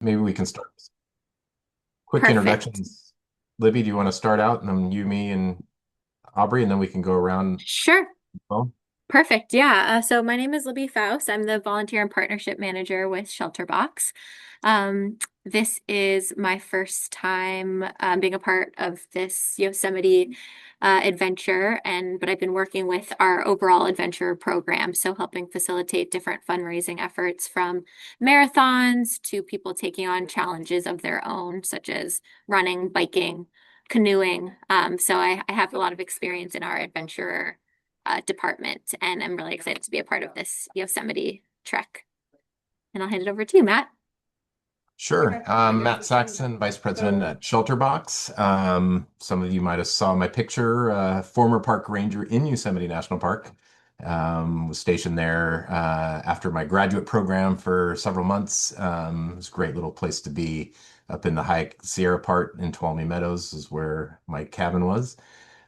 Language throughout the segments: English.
Maybe we can start. Quick Perfect. introductions. Libby, do you want to start out? And then you, me, and Aubrey, and then we can go around. Sure. Well, Perfect. Yeah. So my name is Libby Faust. I'm the volunteer and partnership manager with ShelterBox. This is my first time being a part of this Yosemite adventure, but I've been working with our overall adventure program, so helping facilitate different fundraising efforts from marathons to people taking on challenges of their own, such as running, biking, canoeing. So I have a lot of experience in our adventure department, and I'm really excited to be a part of this Yosemite trek. And I'll hand it over to you, Matt. sure. Matt Saxon, Vice President at ShelterBox. Some of you might have saw my picture. Former park ranger in Yosemite National Park. Was stationed there after my graduate program for several months. It was a great little place to be up in the high Sierra part in Tuolumne Meadows is where my cabin was.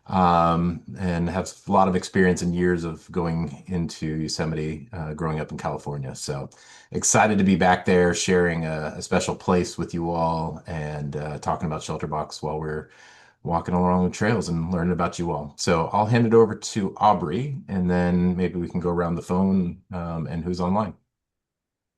And have a lot of experience and years of going into Yosemite, growing up in California. So excited to be back there sharing a special place with you all and talking about ShelterBox while we're walking along the trails and learning about you all. So I'll hand it over to Aubrey and then maybe we can go around the phone and who's online.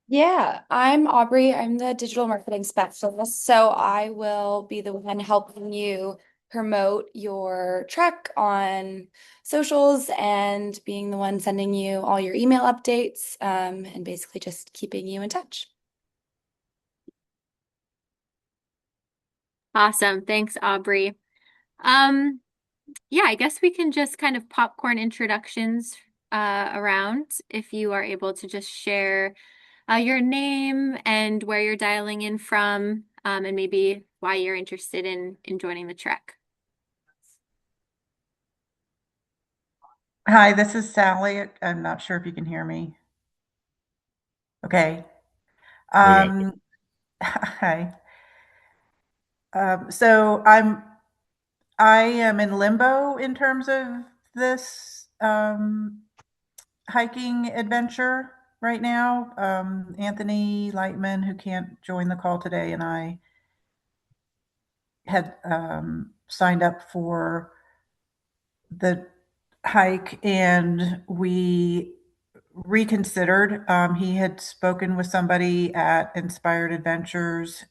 Yeah, I'm Aubrey. I'm the digital marketing specialist. So I will be the one helping you promote your trek on socials and being the one sending you all your email updates, and basically just keeping you in touch. Awesome. Thanks, Aubrey. Um, yeah, I guess we can just kind of popcorn introductions around if you are able to just share your name and where you're dialing in from, and maybe why you're interested in joining the trek. Hi, this is Sally. I'm not sure if you can hear me. Okay. We got you. Um, hi. I am in limbo in terms of this hiking adventure right now. Anthony Lightman, who can't join the call today, and I had signed up for the hike, and we reconsidered. He had spoken with somebody at Inspired Adventures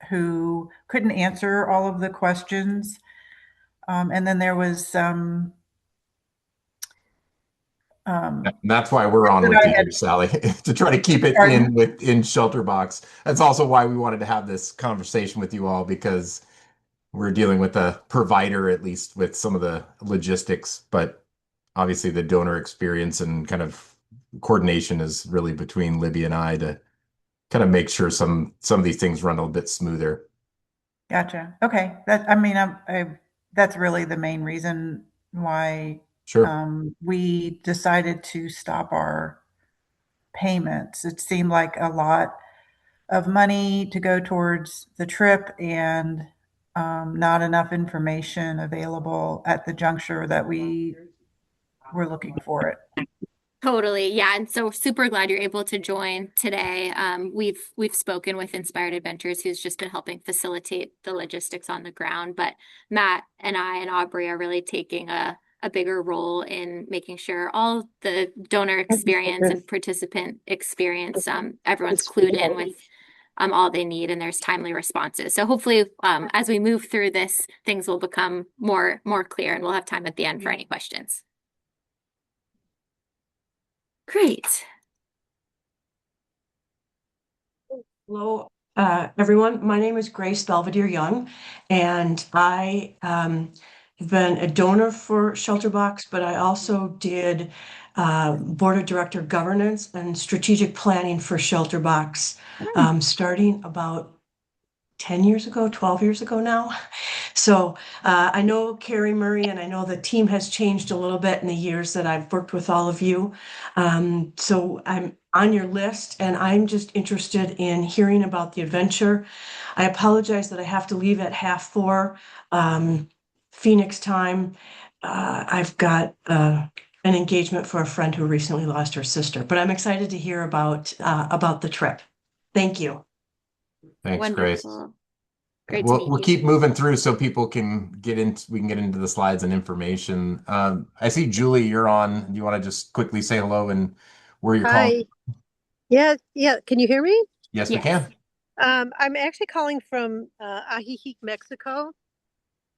who couldn't answer all of the questions. And then there was some That's why we're on that with I you had. here, Sally, to try to keep it Pardon? in shelter box. That's also why we wanted to have this conversation with you all because we're dealing with a provider, at least with some of the logistics, but obviously the donor experience and kind of coordination is really between Libby and I to kind of make sure some of these things run a little bit smoother. Gotcha. Okay. That I mean, that's really the main reason why Sure. we decided to stop our payments. It seemed like a lot of money to go towards the trip and not enough information available at the juncture that we were looking for it. Totally. Yeah. And so super glad you're able to join today. We've spoken with Inspired Adventures, who's just been helping facilitate the logistics on the ground. But Matt and I and Aubrey are really taking a bigger role in making sure all the donor experience and participant experience, everyone's clued in with all they need and there's timely responses. So hopefully, as we move through this, things will become more clear and we'll have time at the end for any questions. Great. Hello, everyone. My name is Grace Belvedere Young, and I have been a donor for ShelterBox, but I also did board of director governance and strategic planning for ShelterBox starting about 10 years ago, 12 years ago now. So I know Carrie Murray, and I know the team has changed a little bit in the years that I've worked with all of you. So I'm on your list, and I'm just interested in hearing about the adventure. I apologize that I have to leave at 3:30 Phoenix time. I've got an engagement for a friend who recently lost her sister, but I'm excited to hear about the trip. Thank you. Thanks, Grace. Wonderful. Yeah, Great to meet we'll you. keep moving through so people can we can get into the slides and information. I see Julie, you're on. Do you want to just quickly say hello and where you're calling? Hi. Yeah, yeah. Can you hear me? Yes, we Yes. can. I'm actually calling from Ajijic, Mexico,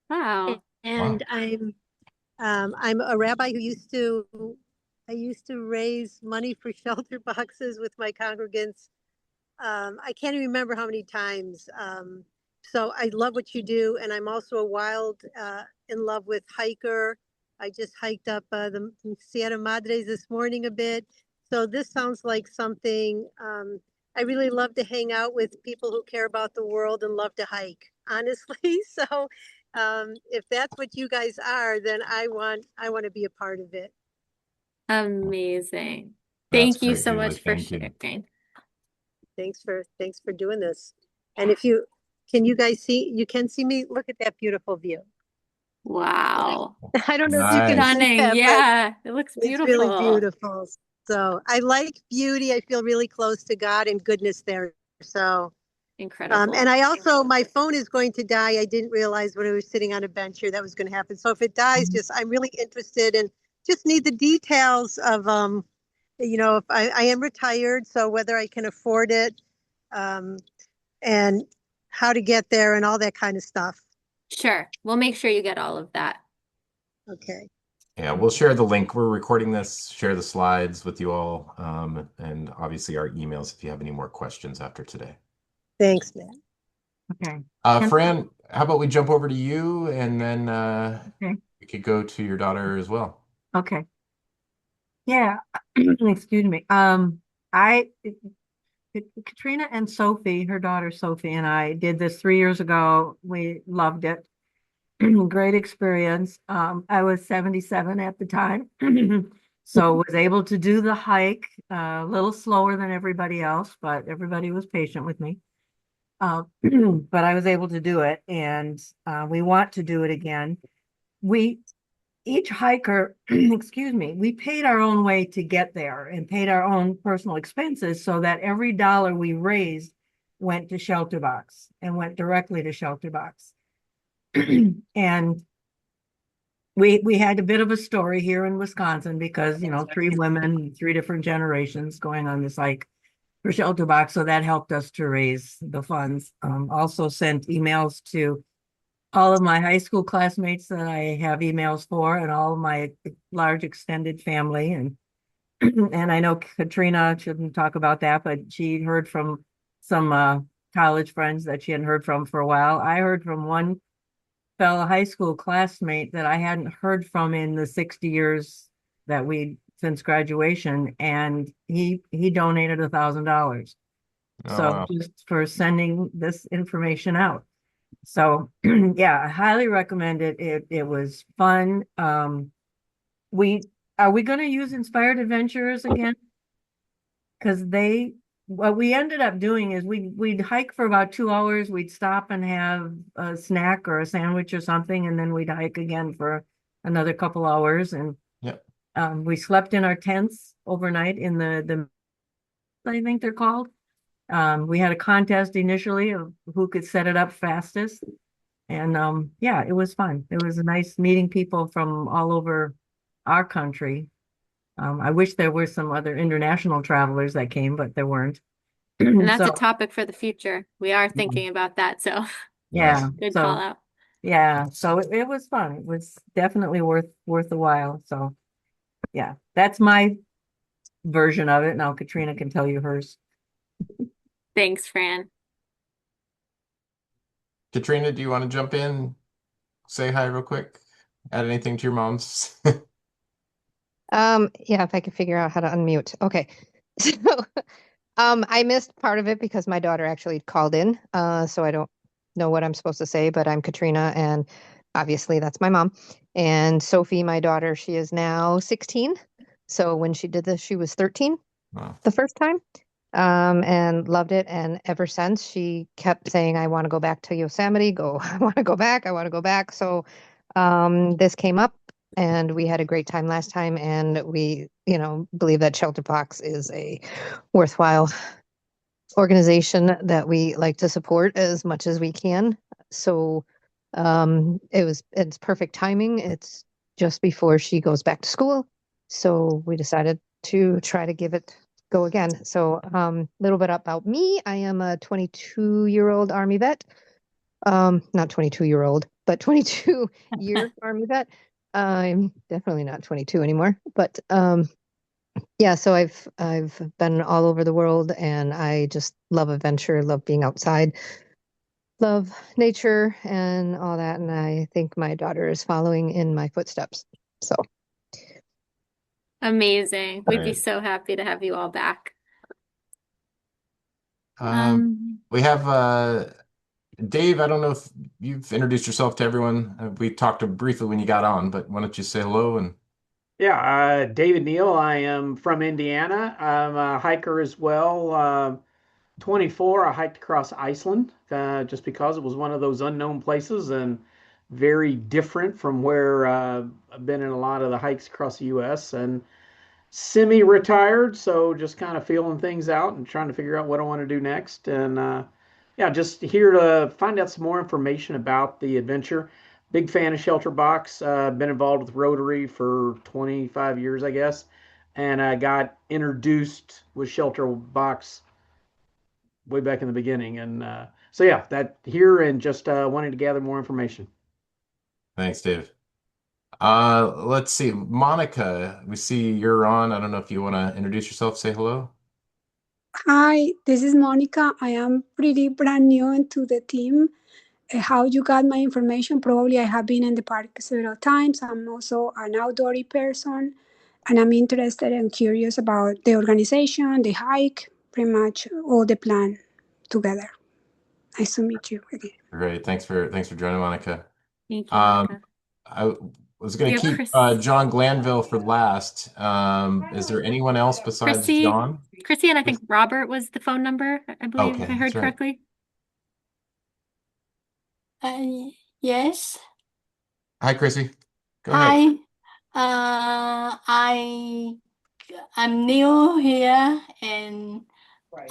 Wow. and Wow. I'm a rabbi who I used to raise money for shelter boxes with my congregants. I can't even remember how many times. So I love what you do, and I'm also a wild in love with hiker. I just hiked up the Sierra Madres this morning a bit. So this sounds like something I really love to hang out with people who care about the world and love to hike, honestly. So if that's what you guys are, then I want to be a part of it. Amazing. That's Thank you great, so Julie. much for Thank you. sharing. Thanks for doing this. And if you can you guys see you can see me, look at that beautiful view. Wow. I don't know if you can Nice. see Stunning. that, but Yeah, it looks it's really beautiful. beautiful. So I like beauty. I feel really close to God and goodness there. So Incredible. and I also my phone is going to die. I didn't realize when I was sitting on a bench here that was going to happen. So if it dies, just I'm really interested and just need the details of if I am retired, so whether I can afford it, um, and how to get there and all that kind of stuff. Sure. We'll make sure you get all of that. Okay. Yeah, we'll share the link. We're recording this, share the slides with you all, and obviously our emails if you have any more questions after today. Thanks, Matt. Okay. Fran, how about we jump over to you and then Okay. we could go to your daughter as well. Okay. Yeah. Excuse me. I Katrina and Sophie, her daughter Sophie, and I did this 3 years ago. We loved it. Great experience. I was 77 at the time, so was able to do the hike a little slower than everybody else, but everybody was patient with me. But I was able to do it, and we want to do it again. We each hiker, excuse me, we paid our own way to get there and paid our own personal expenses so that every dollar we raised went to ShelterBox and went directly to ShelterBox. And we had a bit of a story here in Wisconsin because, three women, three different generations going on this hike for ShelterBox. So that helped us to raise the funds. Also sent emails to all of my high school classmates that I have emails for and all of my large extended family. And and I know Katrina shouldn't talk about that, but she heard from some college friends that she hadn't heard from for a while. I heard from one fellow high school classmate that I hadn't heard from in the 60 years that we since graduation, and he donated $1,000. Oh, So wow. just for sending this information out. So yeah, I highly recommend it. It was fun. We are we going to use Inspired Adventurers again? Because what we ended up doing is we'd hike for about 2 hours. We'd stop and have a snack or a sandwich or something, and then we'd hike again for another couple hours. And Yep. we slept in our tents overnight in the I think they're called. We had a contest initially of who could set it up fastest. And yeah, it was fun. It was nice meeting people from all over our country. I wish there were some other international travelers that came, but there weren't. And that's a So topic for the future. We are thinking about that. So yeah, good call out. so it was fun. It was definitely worth a while. So yeah, that's my version of it. Now Katrina can tell you hers. Thanks, Fran. Katrina, do you want to jump in? Say hi real quick. Add anything to your mom's? Yeah, if I could figure out how to unmute. Okay. So, I missed part of it because my daughter actually called in. So I don't know what I'm supposed to say, but I'm Katrina, and obviously that's my mom. And Sophie, my daughter, she is now 16. So when she did this, she was 13 Wow. the first time. And loved it. And ever since, she kept saying, I want to go back to Yosemite, I want to go back, I want to go back. So this came up and we had a great time last time. And we, believe that ShelterBox is a worthwhile organization that we like to support as much as we can. So it's perfect timing. It's just before she goes back to school. So we decided to try to give it go again. So a little bit about me. I am a 22-year-old Army vet. Not 22-year-old, but 22-year Army vet. I'm definitely not 22 anymore, but yeah, so I've been all over the world and I just love adventure, love being outside, love nature and all that. And I think my daughter is following in my footsteps. So Amazing. We'd be Right. so happy to have you all back. We have Dave. I don't know if you've introduced yourself to everyone. We talked briefly when you got on, but why don't you say hello and Yeah, David Neal. I am from Indiana. I'm a hiker as well. 24, I hiked across Iceland just because it was one of those unknown places and very different from where I've been in a lot of the hikes across the US. And semi-retired, so just kind of feeling things out and trying to figure out what I want to do next. And yeah, just here to find out some more information about the adventure. Big fan of ShelterBox. Been involved with Rotary for 25 years, I guess, and I got introduced with ShelterBox way back in the beginning. And so yeah, that here and just wanting to gather more information. thanks, Dave. Let's see, Monica. We see you're on. I don't know if you want to introduce yourself, say hello. Hi, this is Monica. I am pretty brand new into the team. How you got my information? Probably I have been in the park several times. I'm also an outdoorsy person, and I'm interested and curious about the organization, the hike, pretty much all the plan together. Nice to meet you again. Great. Thanks for joining, Monica. Thank you, Um, Monica. I was We going to have keep Chris, John Glanville for last. Is there anyone else besides Chrissy, John? Chrissy, and I think Robert was the phone number, I believe, if Okay, I that's heard right. correctly. Yes. Hi, Chrissy. Go ahead. Hi. I'm new here and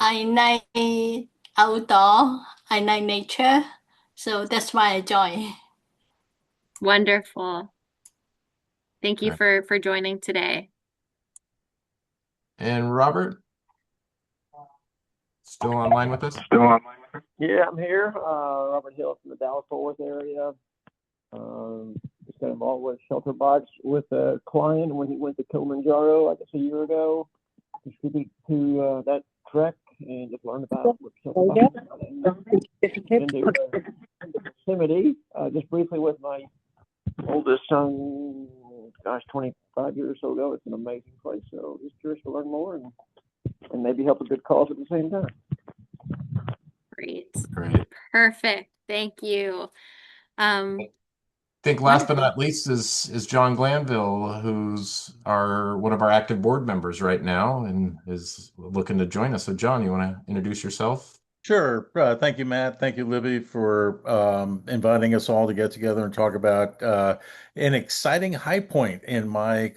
I like outdoor. I like nature. So that's why I joined. Wonderful. Thank you Right. for joining today. And Robert, still online with us? Yeah, I'm here. Robert Hill from the Dallas-Fort Worth area. Just got involved with ShelterBox with a client when he went to Kilimanjaro, I guess a year ago. Contributed to that trek and just learned about what ShelterBox is. Been to Yosemite just briefly with my oldest son, gosh, 25 years or so ago. It's an amazing place. So just curious to learn more and maybe help a good cause at the same time. Great. Great. Perfect. Thank you. I think last but Wonderful. not least is John Glanville, who's one of our active board members right now and is looking to join us. So John, you want to introduce yourself? Sure. Thank you, Matt. Thank you, Libby, for inviting us all to get together and talk about an exciting high point in my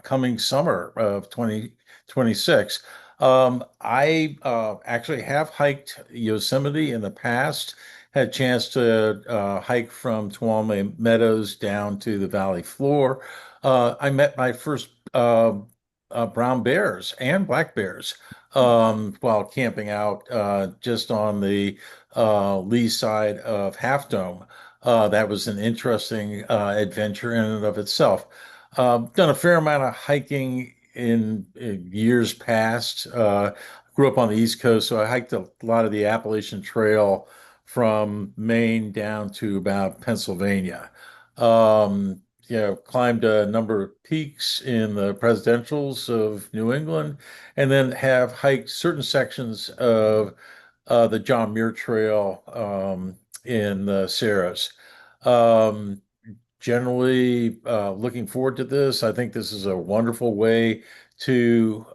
coming summer of 2026. I actually have hiked Yosemite in the past, had a chance to hike from Tuolumne Meadows down to the valley floor. I met my first brown bears and black bears while camping out just on the lee side of Half Dome. That was an interesting adventure in and of itself. Done a fair amount of hiking in years past. Grew up on the East Coast, so I hiked a lot of the Appalachian Trail from Maine down to about Pennsylvania. Climbed a number of peaks in the presidentials of New England and then have hiked certain sections of the John Muir Trail in the Sierras. Um, Generally, looking forward to this. I think this is a wonderful way to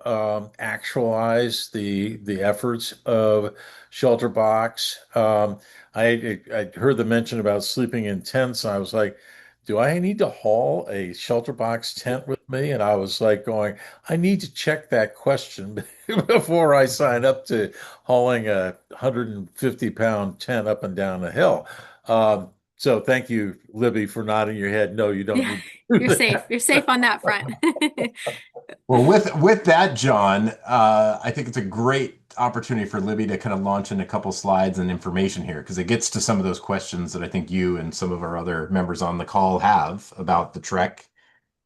actualize the efforts of ShelterBox. I heard the mention about sleeping in tents. I was like, do I need to haul a shelter box tent with me? And I was like going, I need to check that question before I sign up to hauling a 150-pound tent up and down a hill. So thank you, Libby, for nodding your head. No, you don't Yeah, need to you're do safe. that. You're safe on that front. Well, with that, John, I think it's a great opportunity for Libby to kind of launch in a couple slides and information here because it gets to some of those questions that I think you and some of our other members on the call have about the trek,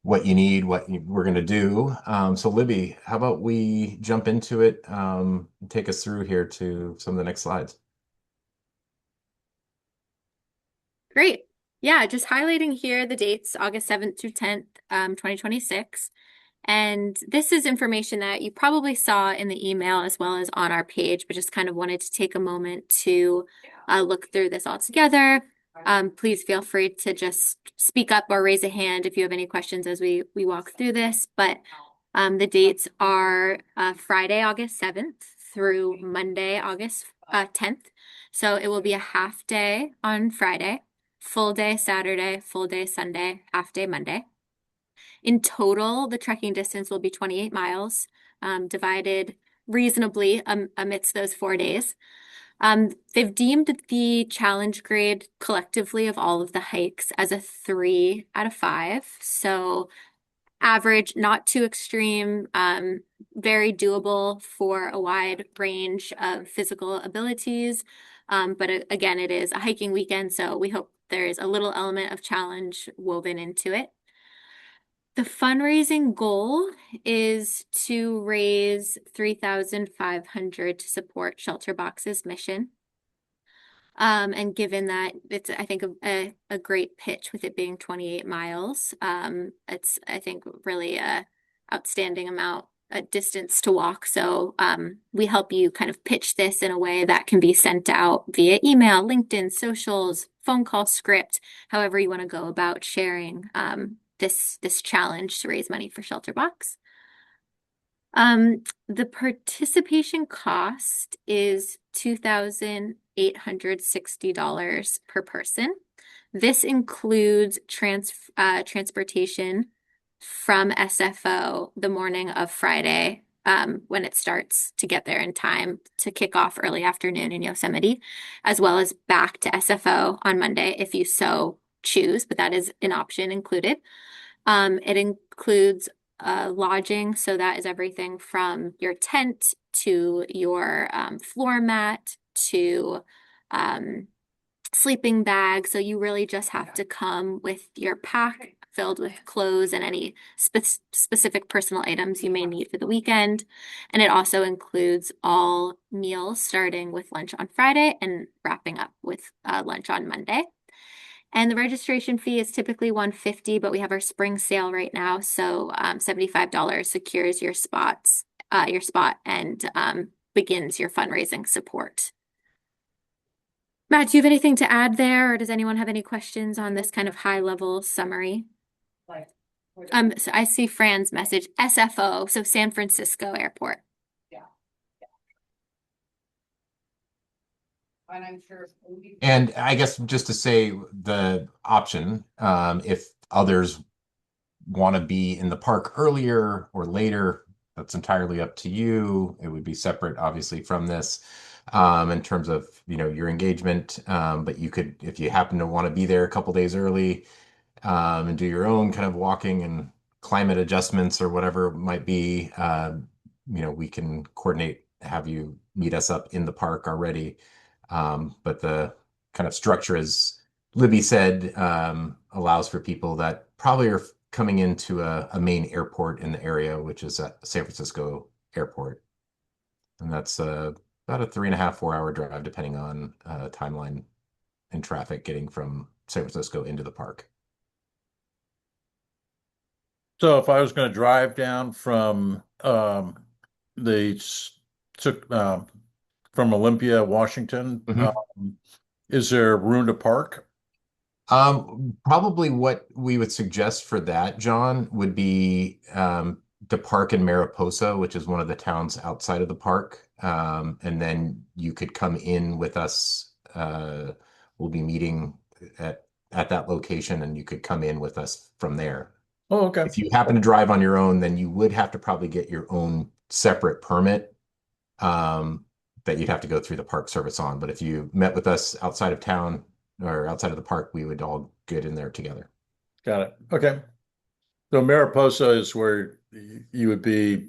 what you need, we're going to do. So, Libby, how about we jump into it and take us through here to some of the next slides? Great. Yeah, just highlighting here the dates, August 7th through 10th, 2026. And this is information that you probably saw in the email as well as on our page, but just kind of wanted to take a moment to look through this all together. Please feel free to just speak up or raise a hand if you have any questions as we walk through this. But the dates are Friday, August 7th through Monday, August 10th. So it will be a half day on Friday, full day Saturday, full day Sunday, half day Monday. In total, the trekking distance will be 28 miles, divided reasonably amidst those 4 days. They've deemed the challenge grade collectively of all of the hikes as a 3 out of 5. So average, not too extreme, very doable for a wide range of physical abilities. But again, it is a hiking weekend, so we hope there is a little element of challenge woven into it. The fundraising goal is to raise $3,500 to support ShelterBox's mission. And given that it's, I think, a great pitch with it being 28 miles, it's, I think, really a outstanding a distance to walk. So we help you kind of pitch this in a way that can be sent out via email, LinkedIn, socials, phone call script, however you want to go about sharing this challenge to raise money for ShelterBox. The participation cost is $2,860 per person. This includes transportation from SFO the morning of Friday when it starts to get there in time to kick off early afternoon in Yosemite, as well as back to SFO on Monday if you so choose, but that is an option included. It includes lodging, so that is everything from your tent to your floor mat to sleeping bag. So you really just have to come with your pack filled with clothes and any specific personal items you may need for the weekend. And it also includes all meals starting with lunch on Friday and wrapping up with lunch on Monday. And the registration fee is typically $150, but we have our spring sale right now, so $75 secures your spot and begins your fundraising support. Matt, do you have anything to add there, or does anyone have any questions on this kind of high-level summary? So I see Fran's message, SFO, so San Francisco Airport. And I guess just to say the option, if others want to be in the park earlier or later, that's entirely up to you. It would be separate, obviously, from this in terms of your engagement. But you could, if you happen to want to be there a couple days early and do your own kind of walking and climate adjustments or whatever it might be, we can coordinate, have you meet us up in the park already. But the kind of structure, as Libby said, allows for people that probably are coming into a main airport in the area, which is at San Francisco Airport. And that's about a 3.5, 4 hour drive, depending on timeline and traffic getting from San Francisco into the park. So if I was going to drive down from took from Olympia, Washington, is there room to park? Probably what we would suggest for that, John, would be to park in Mariposa, which is one of the towns outside of the park. And then you could come in with us. We'll be meeting at at that location, and you could come in with us from there. Oh, okay. If you happen to drive on your own, then you would have to probably get your own separate permit um, that you'd have to go through the Park Service on. But if you met with us outside of town or outside of the park, we would all get in there together. Got it. Okay. So Mariposa is where you would be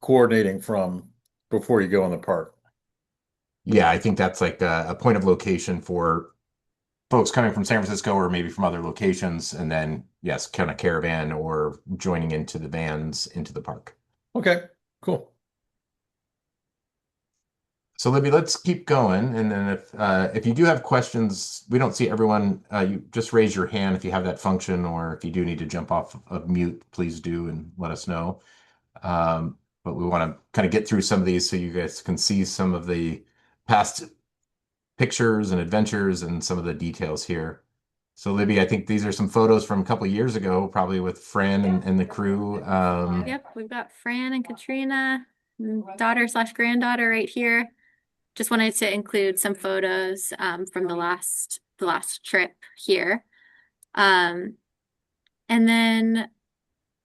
coordinating from before you go in the park. Yeah, I think that's like a point of location for folks coming from San Francisco or maybe from other locations, and then yes, kind of caravan or joining into the vans into the park. Okay, cool. So Libby, let's keep going, and then if you do have questions, we don't see everyone. You just raise your hand if you have that function, or if you do need to jump off of mute, please do and let us know. But we want to kind of get through some of these so you guys can see some of the past pictures and adventures and some of the details here. So Libby, I think these are some photos from a couple years ago, probably with Fran and the crew. Yep, we've got Fran and Katrina, daughter/granddaughter right here. Just wanted to include some photos from the last trip here. And then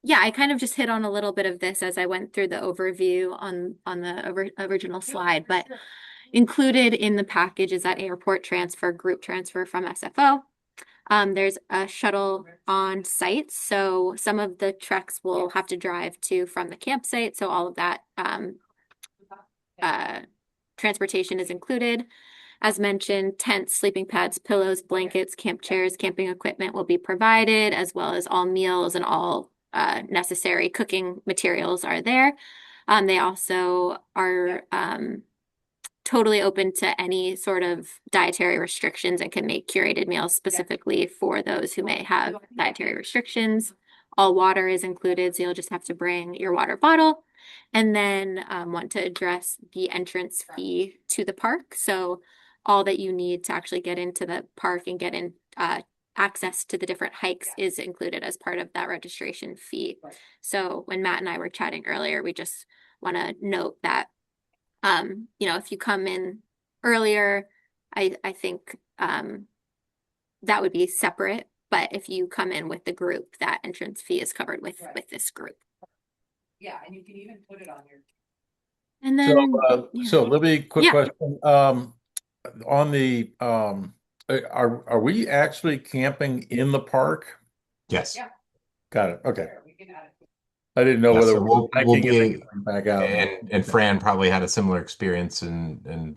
yeah, I kind of just hit on a little bit of this as I went through the overview on the original slide, but included in the package is that airport transfer, group transfer from SFO. There's a shuttle on site, so some of the treks will have to drive to from the campsite, so all of that transportation is included. As mentioned, tents, sleeping pads, pillows, blankets, camp chairs, camping equipment will be provided, as well as all meals and all necessary cooking materials are there. They also are totally open to any sort of dietary restrictions and can make curated meals specifically for those who may have dietary restrictions. All water is included, so you'll just have to bring your water bottle. And then want to address the entrance fee to the park. So all that you need to actually get into the park and get in access to the different hikes is included as part of that registration fee. So when Matt and I were chatting earlier, we just want to note that if you come in earlier, I think that would be separate. But if you come in with the group, that entrance fee is covered with this group. Yeah, and you can even put it on your. And then, So Libby, quick Yeah. question. On the are we actually camping in the park? Yes. Yeah. Got it. Okay. We can add it. I didn't know Yeah, whether so we were we'll hiking be and then coming back out. and Fran probably had a similar experience and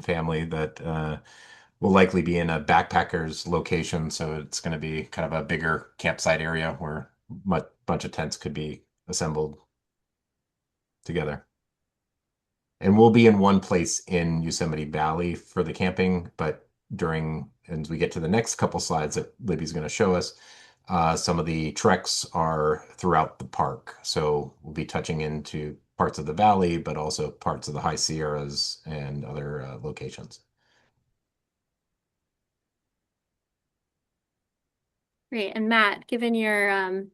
family that will likely be in a backpackers location. So it's going to be kind of a bigger campsite area where a bunch of tents could be assembled together. And we'll be in one place in Yosemite Valley for the camping, but as we get to the next couple slides that Libby's going to show us, some of the treks are throughout the park. So we'll be touching into parts of the valley, but also parts of the High Sierras and other locations. Great. And Matt, given your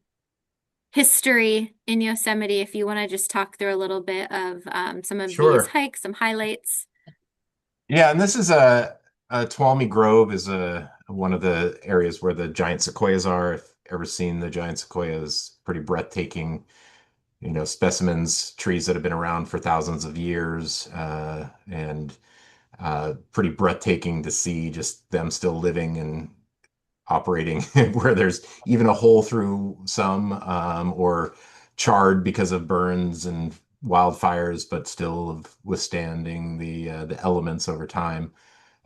history in Yosemite, if you want to just talk through a little bit of some of Sure. these hikes, some highlights. Yeah, and this is a Tuolumne Grove is one of the areas where the giant sequoias are. If you've ever seen the giant sequoias, pretty breathtaking, specimens, trees that have been around for thousands of years, and pretty breathtaking to see just them still living and operating where there's even a hole through some, or charred because of burns and wildfires, but still withstanding the elements over time.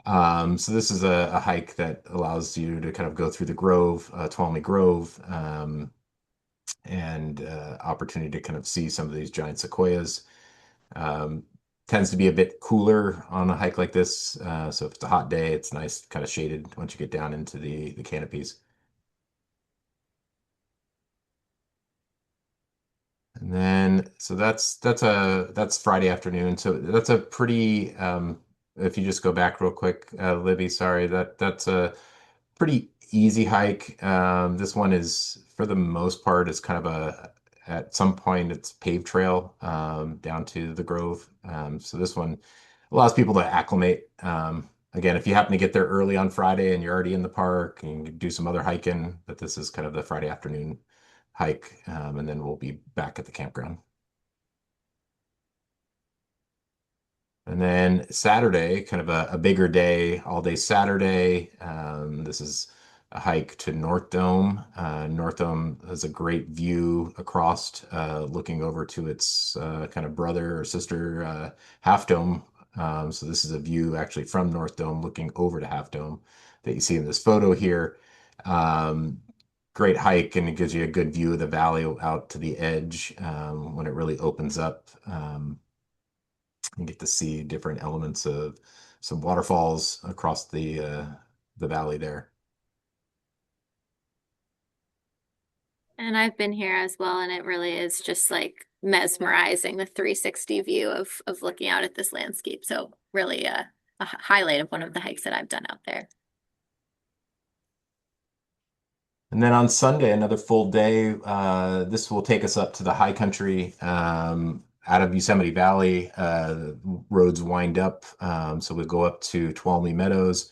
So this is a hike that allows you to kind of go through the Grove, Tuolumne Grove, and opportunity to kind of see some of these giant sequoias. Tends to be a bit cooler on a hike like this. So if it's a hot day, it's nice, kind of shaded once you get down into the canopies. And then, so that's Friday afternoon. So that's a pretty, if you just go back real quick, Libby, sorry, that's a pretty easy hike. This one is, for the most part, is kind of at some point it's paved trail down to the Grove. So this one allows people to acclimate again, if you happen to get there early on Friday and you're already in the park, and you can do some other hiking, but this is kind of the Friday afternoon hike, and then we'll be back at the campground. And then Saturday, kind of a bigger day, all day Saturday. This is a hike to North Dome. North Dome has a great view across, looking over to its kind of brother or sister Half Dome. So this is a view actually from North Dome looking over to Half Dome that you see in this photo here. Um, Great hike, and it gives you a good view of the valley out to the edge when it really opens up. You get to see different elements of some waterfalls across the valley there. And I've been here as well, and it really is just like mesmerizing, the 360 view of looking out at this landscape. So really a highlight of one of the hikes that I've done out there. And then on Sunday, another full day. This will take us up to the high country out of Yosemite Valley. Roads wind up, so we go up to Tuolumne Meadows.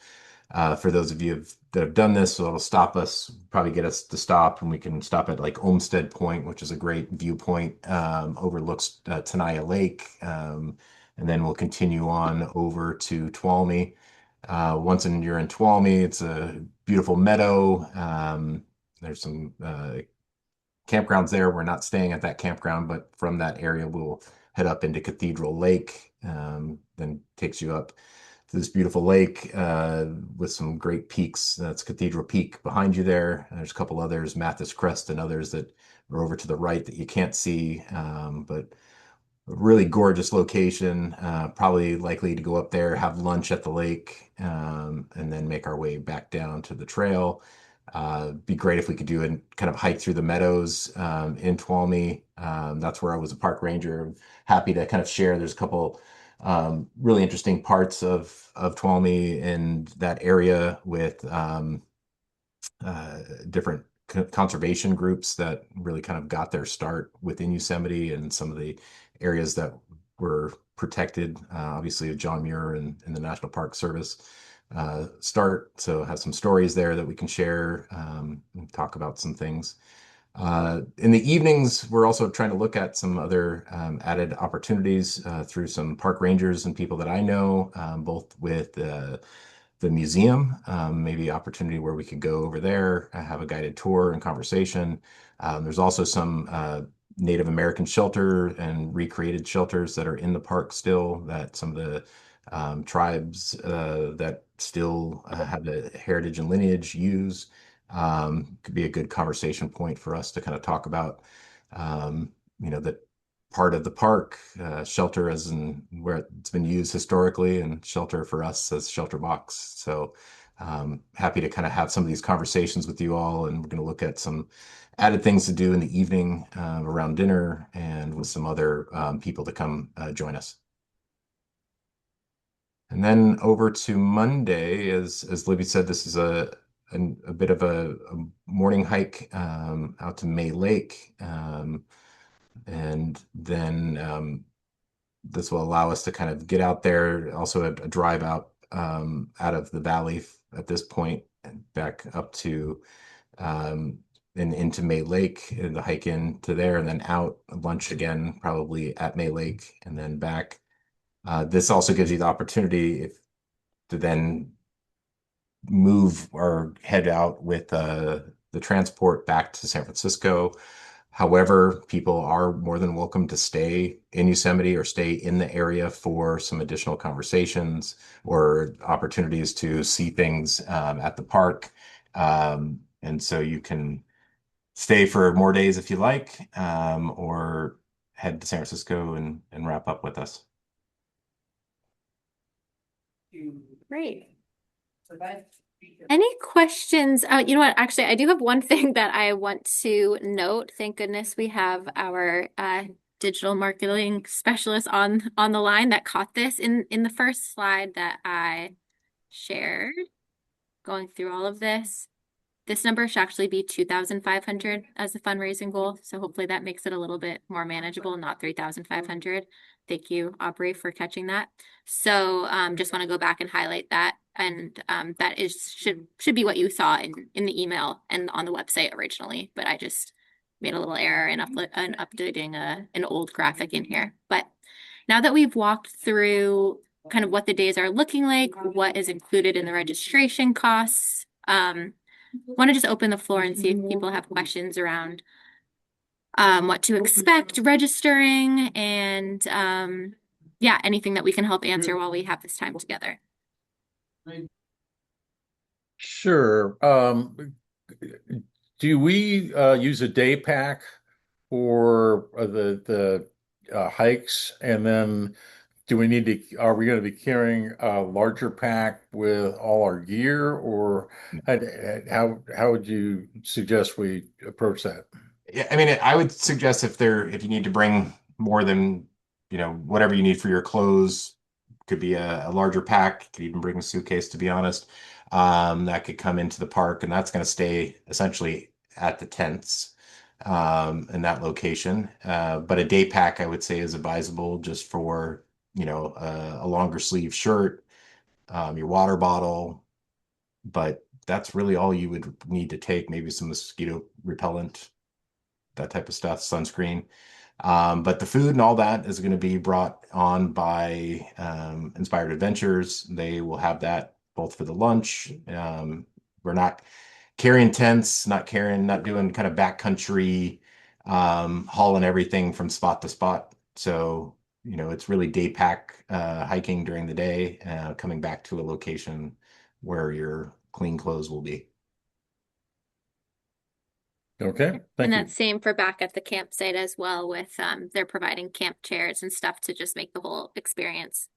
For those of you that have done this, so it'll stop us, probably get us to stop, and we can stop at like Olmsted Point, which is a great viewpoint, overlooks Tenaya Lake, and then we'll continue on over to Tuolumne. Once you're in Tuolumne, it's a beautiful meadow. There's some campgrounds there. We're not staying at that campground, but from that area, we'll head up into Cathedral Lake, then takes you up to this beautiful lake with some great peaks. That's Cathedral Peak behind you there. There's a couple others, Mathis Crest and others that are over to the right that you can't see, but a really gorgeous location. Probably likely to go up there, have lunch at the lake, and then make our way back down to the trail. Be great if we could do a kind of hike through the meadows in Tuolumne. That's where I was a park ranger. I'm happy to kind of share. There's a couple really interesting parts of Tuolumne in that area with different conservation groups that really kind of got their start within Yosemite, and some of the areas that were protected, obviously John Muir and the National Park Service start. So have some stories there that we can share and talk about some things. In the evenings, we're also trying to look at some other added opportunities through some park rangers and people that I know, both with the museum, maybe opportunity where we could go over there, have a guided tour and conversation. There's also some Native American shelter and recreated shelters that are in the park still, that some of the tribes that still have the heritage and lineage use. Could be a good conversation point for us to kind of talk about, that part of the park, shelter as in where it's been used historically, and shelter for us as ShelterBox. So happy to kind of have some of these conversations with you all, and we're going to look at some added things to do in the evening around dinner, and with some other people to come join us. And then over to Monday, as Libby said, this is a bit of a morning hike out to May Lake. And then this will allow us to kind of get out there, also a drive out of the valley at this point, and back up to and into May Lake, and the hike into there, and then out lunch again, probably at May Lake, and then back. This also gives you the opportunity to then move or head out with the transport back to San Francisco. However, people are more than welcome to stay in Yosemite or stay in the area for some additional conversations or opportunities to see things at the park. And so you can stay for more days if you like, or head to San Francisco and wrap up with us. Great. Any questions? You know what? Actually, I do have one thing that I want to note. Thank goodness we have our digital marketing specialist on the line that caught this in the first slide that I shared, going through all of this. This number should actually be 2,500 as the fundraising goal. So hopefully that makes it a little bit more manageable, not 3,500. Thank you, Aubrey, for catching that. So just want to go back and highlight that. And that should be what you saw in the email and on the website originally, but I just made a little error in updating an old graphic in here. But now that we've walked through kind of what the days are looking like, what is included in the registration costs, want to just open the floor and see if people have questions around what to expect registering and yeah, anything that we can help answer while we have this time together. Sure. Do we use a day pack for the hikes, and then are we going to be carrying a larger pack with all our gear, or how would you suggest we approach that? Yeah, I mean, I would suggest if you need to bring more than, whatever you need for your clothes, could be a larger pack, could even bring a suitcase, to be honest. That could come into the park, and that's going to stay essentially at the tents in that location. But a day pack, I would say, is advisable just for, a longer sleeve shirt, your water bottle, but that's really all you would need to take. Maybe some mosquito repellent, that type of stuff, sunscreen. But the food and all that is going to be brought on by Inspired Adventures. They will have that both for the lunch. We're not carrying tents, not doing kind of backcountry, hauling everything from spot to spot. So, it's really day pack hiking during the day, coming back to a location where your clean clothes will be. Okay, And thank you. that's same for back at the campsite as well with they're providing camp chairs and stuff to just make the whole experience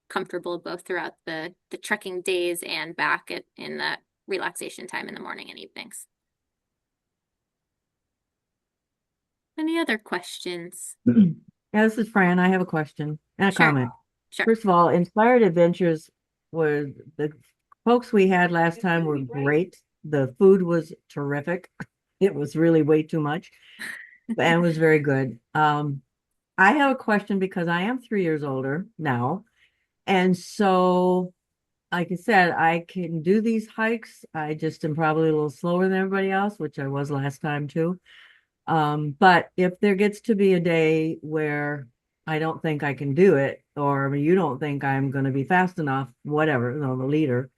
comfortable both throughout the trekking days and back in that relaxation time in the morning and evenings. Any other questions? Yeah, this is Fran. I have a question and a Sure. comment. Sure. First of all, Inspired Adventures was the folks we had last time were great. The food was terrific. It was really way too much and it was very good. I have a question because I am 3 years older now. And so, like I said, I can do these hikes. I just am probably a little slower than everybody else, which I was last time too. But if there gets to be a day where I don't think I can do it, or you don't think I'm going to be fast enough, whatever, the leader,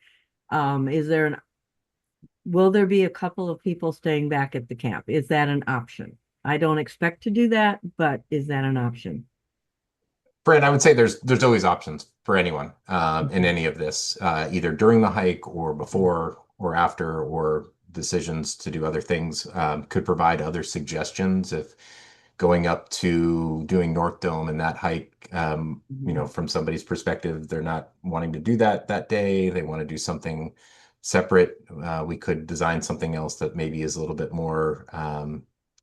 will there be a couple of people staying back at the camp? Is that an option? I don't expect to do that, but is that an option? Brent, I would say there's always options for anyone in any of this, either during the hike or before or after, or decisions to do other things. Could provide other suggestions if going up to doing North Dome and that hike, from somebody's perspective, they're not wanting to do that day. They want to do something separate. We could design something else that maybe is a little bit more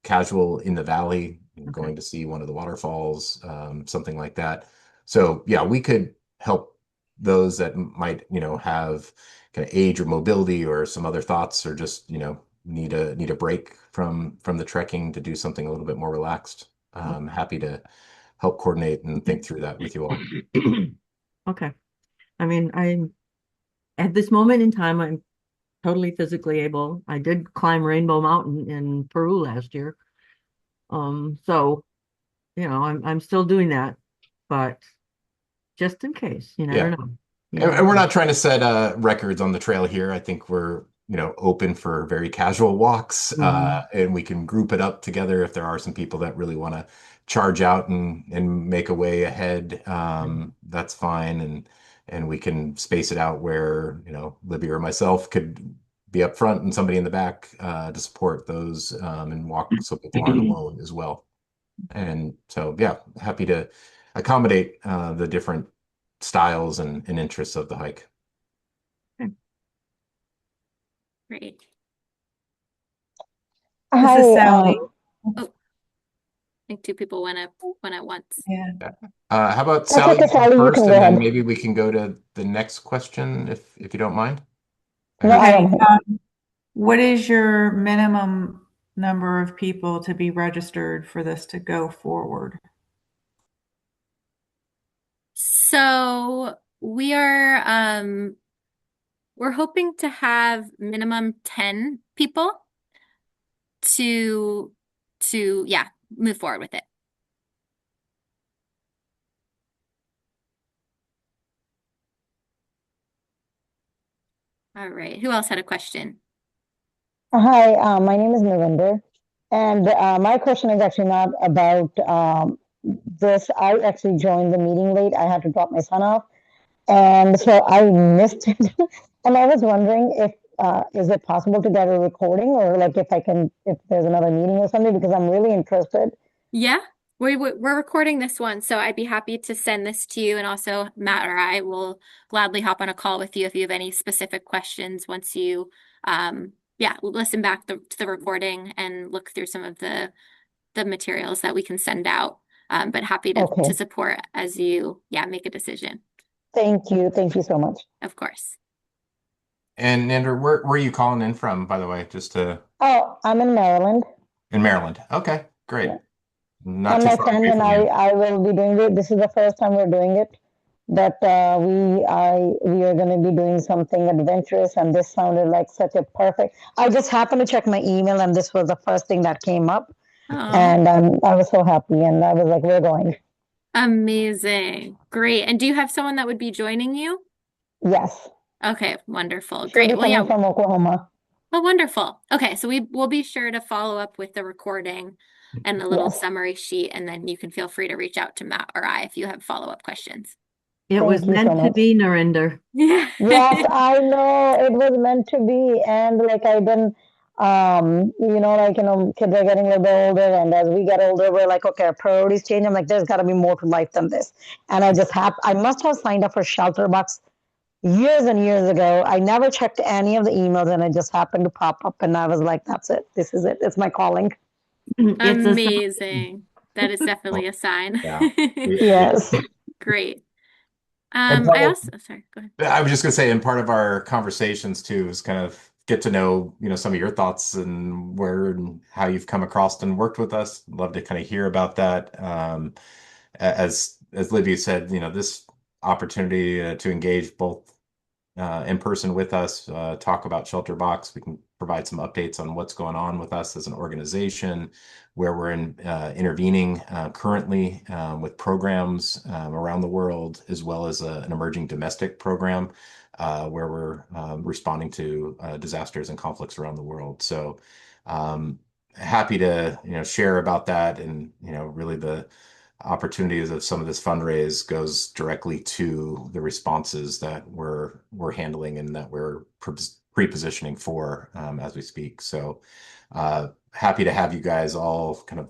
casual in the valley, going to see one of the waterfalls, something like that. So yeah, we could help those that might, have kind of age or mobility or some other thoughts, or just, need a break from the trekking to do something a little bit more relaxed. Happy to help coordinate and think through that with you all. Okay. I mean, at this moment in time, I'm totally physically able. I did climb Rainbow Mountain in Peru last year. So, I'm still doing that, but just in case, you never know. And we're not trying to set records on the trail here. I think we're, open for very casual walks, and we can group it up together if there are some people that really want to charge out and make a way ahead. That's fine, and we can space it out where, Libby or myself could be up front and somebody in the back to support those and walk so people aren't alone as well. And so, yeah, happy to accommodate the different styles and interests of the hike. Great. This is Sally. Oh, I think two people went at once. Yeah. How about That's Sally okay, Sally, you first, can and go then ahead. maybe we can go to the next question if you don't mind. No, I Okay. am here. What is your minimum number of people to be registered for this to go forward? So we're hoping to have minimum 10 people to yeah, move forward with it. All right. Who else had a question? Hi, my name is Navinder, and my question is actually not about this. I actually joined the meeting late. I had to drop my son off, and so I missed it. And I was wondering if is it possible to get a recording, or like if there's another meeting or something, because I'm really interested. Yeah, we're recording this one, so I'd be happy to send this to you, and also Matt or I will gladly hop on a call with you if you have any specific questions once you yeah, listen back to the recording and look through some of the materials that we can send out. But happy to Okay, support as you yeah, make a decision. thank you. Thank you so much. Of course. And Andrew, where are you calling in from, by the way? Just to Oh, I'm in Maryland. in Maryland. Okay, great. Yeah. Not And too my far friend away and from you. I will be doing it. This is the first time we're doing it, but we are going to be doing something adventurous, and this sounded like such a perfect. I just happened to check my email, and this was the first thing that came up, Oh, and I was so happy, and I was like, we're going. amazing. Great. And do you have someone that would be joining you? Yes, Okay, wonderful. she'll Great. be Well, coming yeah. from Oklahoma. Oh, wonderful. Okay, so we will be sure to follow up with the recording and a little Yes, summary sheet, and then you can feel free to reach out to Matt or I if you have follow-up questions. It was thank you so meant to much. be, Narinder. Yeah. Yes, I know it was meant to be. And like I've been, kids are getting a little bit older, and as we get older, we're like, okay, our priorities change. I'm like, there's got to be more to life than this. And I must have signed up for ShelterBox years and years ago. I never checked any of the emails, and it just happened to pop up, and I was like, that's it. This is it. It's my calling. It's a sign. Amazing. That is definitely a sign. Yeah. Yes. Great. And I part of, also, sorry, go ahead. I was just gonna say, and part of our conversations too is kind of get to know, some of your thoughts and where and how you've come across and worked with us. Love to kind of hear about that. As Livia said, this opportunity to engage both in person with us, talk about ShelterBox. We can provide some updates on what's going on with us as an organization, where we're intervening currently with programs around the world, as well as an emerging domestic program where we're responding to disasters and conflicts around the world. So happy to share about that, and really the opportunities of some of this fundraise goes directly to the responses that we're handling and that we're pre-positioning for as we speak. So happy to have you guys all kind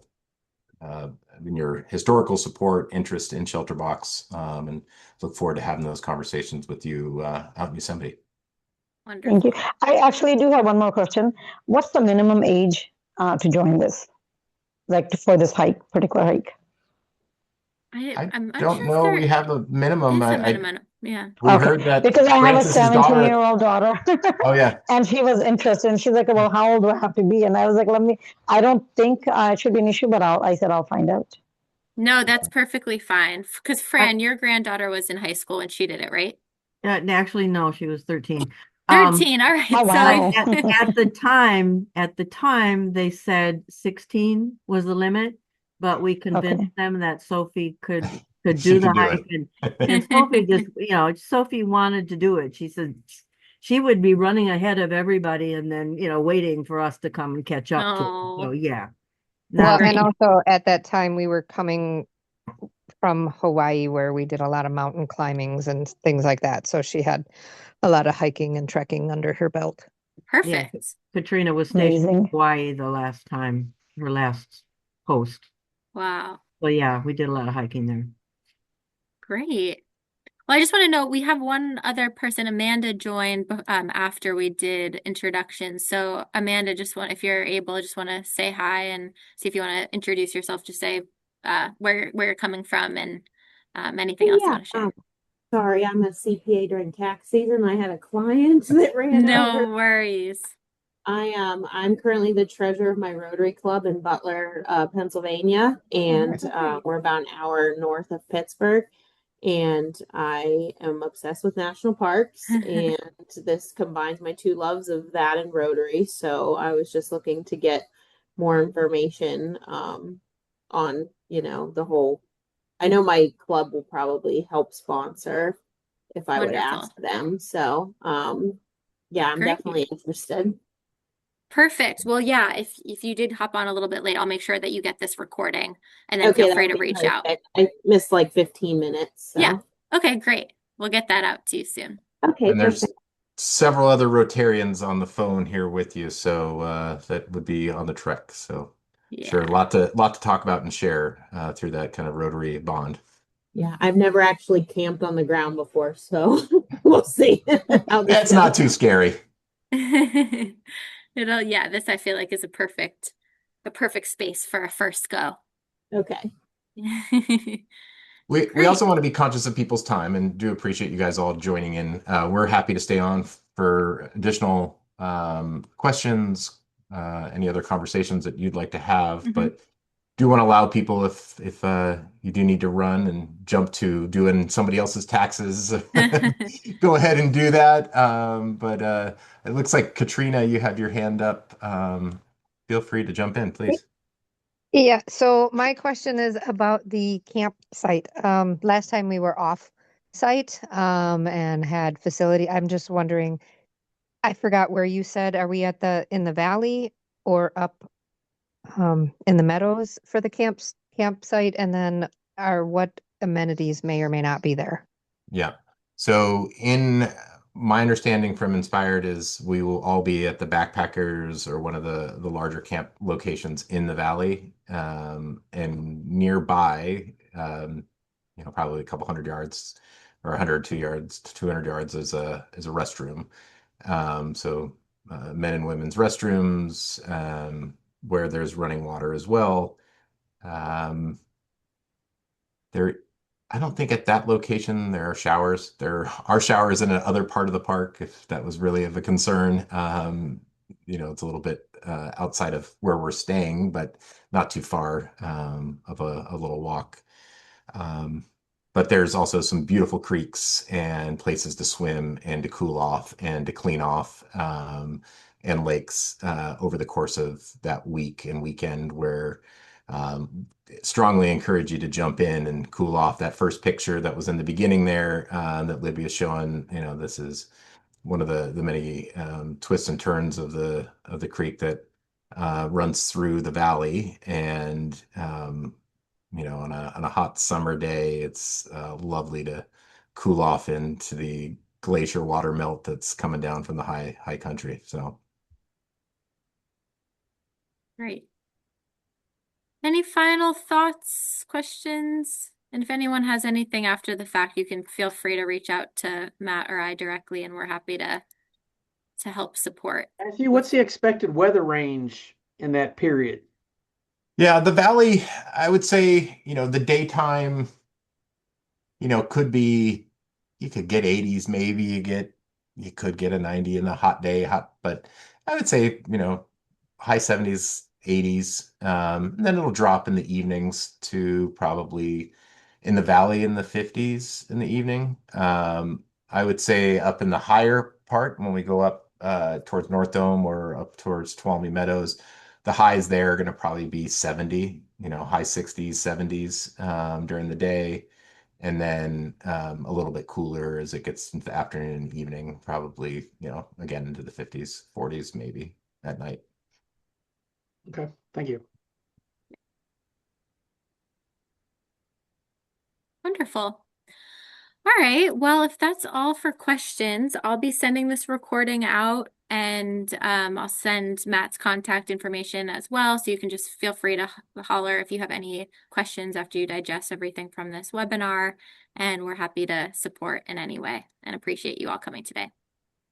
of in your historical support, interest in ShelterBox, and look forward to having those conversations with you out in Yosemite. Thank you. Wonderful. I actually do have one more question. What's the minimum age to join this, like for this particular hike? I I'm don't unsure if know. there We have a minimum. is a minimum. Yeah. We Okay, heard that because I have a Francis's daughter. 17-year-old daughter, Oh yeah, and she was interested, and she's like, well, how old do I have to be? And I was like, I don't think it should be an issue, but I said, I'll find out. No, that's perfectly fine. Because I, Fran, your granddaughter was in high school when she did it, right? actually, no, she was 13. 13. All right. Oh, So wow. At the time, they said 16 was the limit, but we convinced Okay. them that Sophie could she do the could do hike, and Sophie just, Sophie wanted to do it. She said she would be running ahead of everybody, and then waiting for us to come and catch up to her. So oh, yeah, Well, not and great. also at that time we were coming from Hawaii where we did a lot of mountain climbings and things like that. So she had a lot of hiking and trekking under her belt. yeah. Perfect. Katrina was stationed in Amazing. Hawaii the last time, her last post. Wow. So yeah, we did a lot of hiking there. Great. Well, I just want to know we have one other person, Amanda, joined after we did introductions. So Amanda, if you're able, just want to say hi and see if you want to introduce yourself. Just say where you're coming from and anything else you Yeah. want to share. Sorry, I'm a CPA during tax season. I had a client that ran over. No worries. I'm currently the treasurer of my Rotary Club in Butler, Pennsylvania, and we're about an hour north of Pittsburgh. And I am obsessed with national parks, and this combines my two loves of that and Rotary. So I was just looking to get more information on, the whole. I know my club will probably help sponsor if I would Wonderful. ask them. So yeah, I'm Great. definitely interested. Perfect. Well, yeah, if you did hop on a little bit late, I'll make sure that you get this recording and then Okay, feel that free would to be reach out. perfect. I missed like 15 minutes, Yeah. so Okay, great. We'll get that out to you soon. okay, And there's perfect. several other Rotarians on the phone here with you, so that would be on the trek. So sure, Yeah. lot to talk about and share through that kind of Rotary bond. Yeah, I've never actually camped on the ground before, so we'll see how this It's not goes. too scary. Yeah, this I feel like is a perfect space for a first go. Okay. We Great. also want to be conscious of people's time and do appreciate you guys all joining in. We're happy to stay on for additional questions, any other conversations that you'd like to have, but do want to allow people if you do need to run and jump to doing somebody else's taxes, go ahead and do that. But it looks like Katrina, you have your hand up. Feel free to jump in, please. Yeah, so my question is about the campsite. Last time we were off site and had facility. I'm just wondering, I forgot where you said, are we at in the valley or up in the meadows for the campsite? And then what amenities may or may not be there? Yeah. So in my understanding from Inspired is we will all be at the Backpackers or one of the larger camp locations in the valley. And nearby, probably a couple hundred yards or 102 yards to 200 yards is a restroom. So men and women's restrooms, where there's running water as well. Um, there, I don't think at that location there are showers. There are showers in another part of the park if that was really of a concern. It's a little bit outside of where we're staying, but not too far of a little walk. Um, but there's also some beautiful creeks and places to swim and to cool off and to clean off, and lakes over the course of that week and weekend where strongly encourage you to jump in and cool off. That first picture that was in the beginning there that Libya's showing, this is one of the many twists and turns of the creek that runs through the valley. And on a hot summer day, it's lovely to cool off into the glacier water melt that's coming down from the high country. So Great. Any final thoughts, questions? And if anyone has anything after the fact, you can feel free to reach out to Matt or I directly, and we're happy to help support. Actually, what's the expected weather range in that period? yeah, the valley, I would say, the daytime, could be, you could get 80s, maybe you could get a 90 in a hot day, but I would say, high 70s, 80s. And then it'll drop in the evenings to probably in the valley in the 50s in the evening. I would say up in the higher part, when we go up towards North Dome or up towards Tuolumne Meadows, the highs there are going to probably be 70, high 60s, 70s during the day. And then a little bit cooler as it gets into the afternoon and evening, probably, again into the 50s, 40s maybe at night. Okay, thank you. Wonderful. All right. Well, if that's all for questions, I'll be sending this recording out, and I'll send Matt's contact information as well. So you can just feel free to holler if you have any questions after you digest everything from this webinar. And we're happy to support in any way and appreciate you all coming today.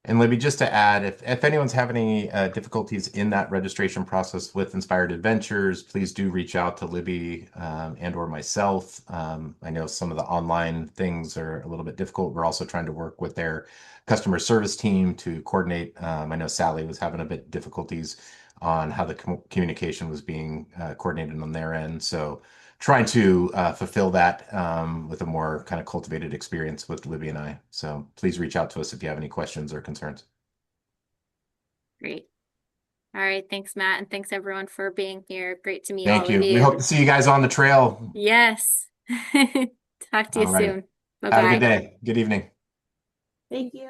And Libby, just to add, if anyone's having any difficulties in that registration process with Inspired Adventures, please do reach out to Libby and or myself. I know some of the online things are a little bit difficult. We're also trying to work with their customer service team to coordinate. I know Sally was having a bit difficulties on how the communication was being coordinated on their end. So trying to fulfill that with a more kind of cultivated experience with Libby and I. So please reach out to us if you have any questions or concerns. Great. All right. Thanks, Matt. And thanks everyone for being here. Great to meet Thank all you. of We hope to you. see you guys on the trail. Yes. Talk to you All right. soon. Have a good Bye-bye. day. Good evening. Thank you.